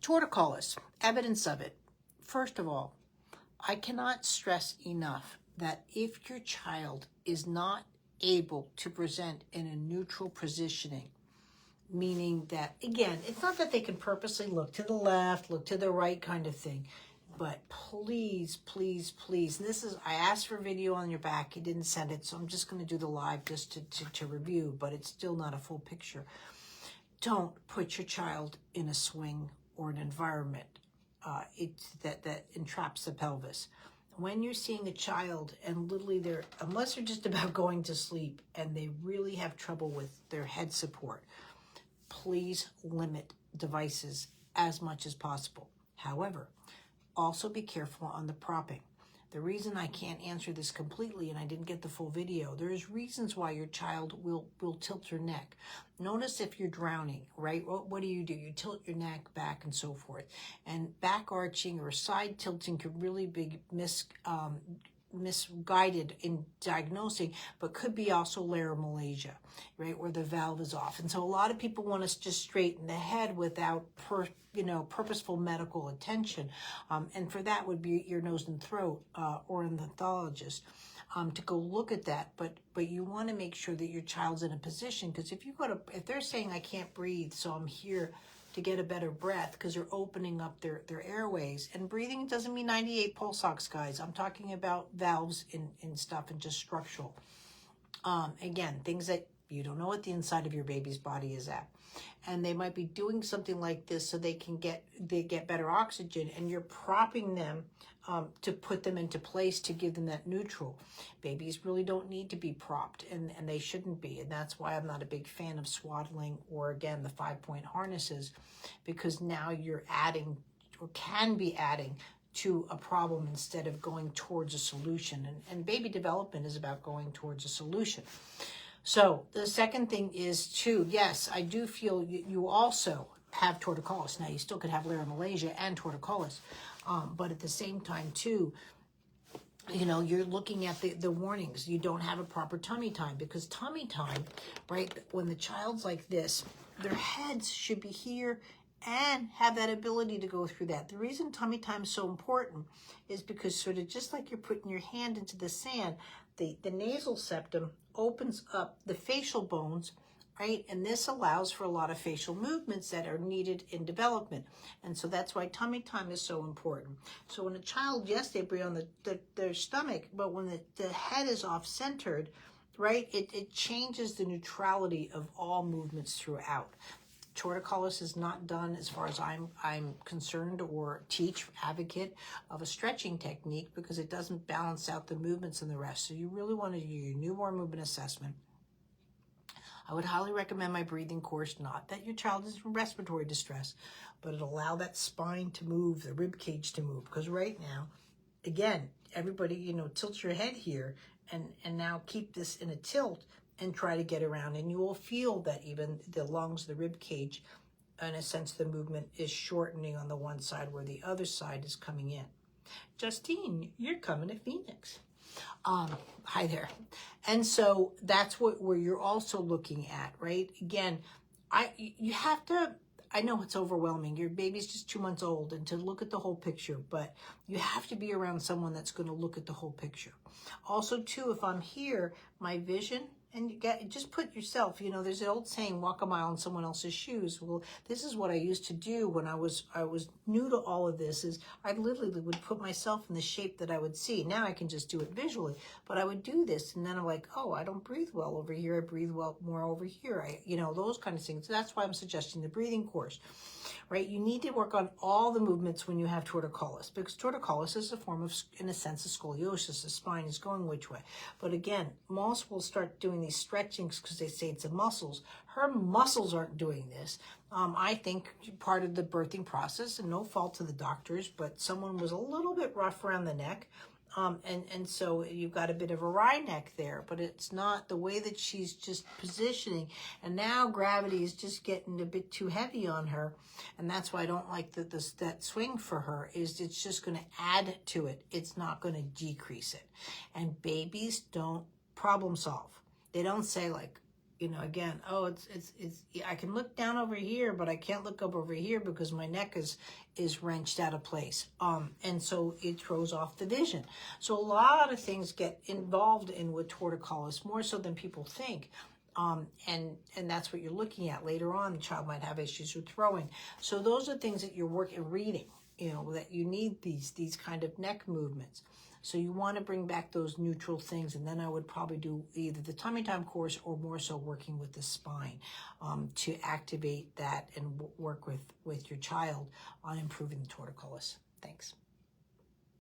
Torticollis, evidence of it. First of all, I cannot stress enough that if your child is not able to present in a neutral positioning, meaning that, again, it's not that they can purposely look to the left, look to the right kind of thing, but please, please, please, and this is, I asked for video on your back, you didn't send it, so I'm just going to do the live just to review, but it's still not a full picture. Don't put your child in a swing or an environment that entraps the pelvis. When you're seeing a child and literally unless they're just about going to sleep and they really have trouble with their head support, please limit devices as much as possible. However, also be careful on the propping. The reason I can't answer this completely and I didn't get the full video, there's reasons why your child will tilt your neck. Notice if you're drowning, right? What do? You tilt your neck back and so forth. And back arching or side tilting could really be misguided in diagnosing, but could be also laryngomalacia, right, where the valve is off. And so a lot of people want to just straighten the head without purposeful medical attention, and for that would be ear, nose, and throat or an othologist to go look at that. But you want to make sure that your child's in a position, because if they're saying I can't breathe, so I'm here to get a better breath, because they're opening up their airways. And breathing doesn't mean 98 pulse ox, guys. I'm talking about valves in stuff and just structural. Again, things that you don't know what the inside of your baby's body is at. And they might be doing something like this so they get better oxygen, and you're propping them to put them into place to give them that neutral. Babies really don't need to be propped, and they shouldn't be. And that's why I'm not a big fan of swaddling or, again, the 5-point harnesses, because now you're adding or can be adding to a problem instead of going towards a solution. And baby development is about going towards a solution. So the second thing is too, yes, I do feel you also have torticollis. Now you still could have laryngomalacia and torticollis, but at the same time too, you're looking at the warnings. You don't have a proper tummy time, because tummy time, right, when the child's like this, their heads should be here and have that ability to go through that. The reason tummy time is so important is because sort of just like you're putting your hand into the sand, the nasal septum opens up the facial bones, right? And this allows for a lot of facial movements that are needed in development. And so that's why tummy time is so important. So when a child, yes, they breathe on their stomach, but when the head is off-centered, right, it changes the neutrality of all movements throughout. Torticollis is not done, as far as I'm concerned, or advocate of a stretching technique, because it doesn't balance out the movements and the rest. So you really want to do your newborn movement assessment. I would highly recommend my breathing course, not that your child is in respiratory distress, but it'll allow that spine to move, the rib cage to move. Because right now, again, everybody, tilt your head here and now keep this in a tilt and try to get around, and you will feel that even the lungs, the rib cage, in a sense, the movement is shortening on the one side where the other side is coming in. Justine, you're coming to Phoenix. Hi there. And so that's where you're also looking at, right? Again, you have to, I know it's overwhelming. Your baby's just 2 months old, and to look at the whole picture, but you have to be around someone that's going to look at the whole picture. Also, too, if I'm here, my vision, and just put yourself, there's an old saying, walk a mile in someone else's shoes. Well, this is what I used to do when I was new to all of this, is I literally would put myself in the shape that I would see. Now I can just do it visually, but I would do this, and then I'm like, oh, I don't breathe well over here. I breathe well more over here. Those kind of things. That's why I'm suggesting the breathing course, right? You need to work on all the movements when you have torticollis, because torticollis is a form of, in a sense, of scoliosis. The spine is going which way. But again, most will start doing these stretchings because they say it's the muscles. Her muscles aren't doing this. I think part of the birthing process, and no fault to the doctors, but someone was a little bit rough around the neck. And so you've got a bit of a wry neck there, but it's not the way that she's just positioning. And now gravity is just getting a bit too heavy on her. And that's why I don't like that swing for her, is it's just going to add to it. It's not going to decrease it. And babies don't problem solve. They don't say like, You know, again, oh, it's I can look down over here, but I can't look up over here because my neck is wrenched out of place. And so it throws off the vision. So a lot of things get involved in with torticollis, more so than people think. And that's what you're looking at later on. The child might have issues with throwing. So those are things that you're reading, you know, that you need these kind of neck movements. So you want to bring back those neutral things, and then I would probably do either the tummy time course or more so working with the spine to activate that and work with your child on improving the torticollis. Thanks.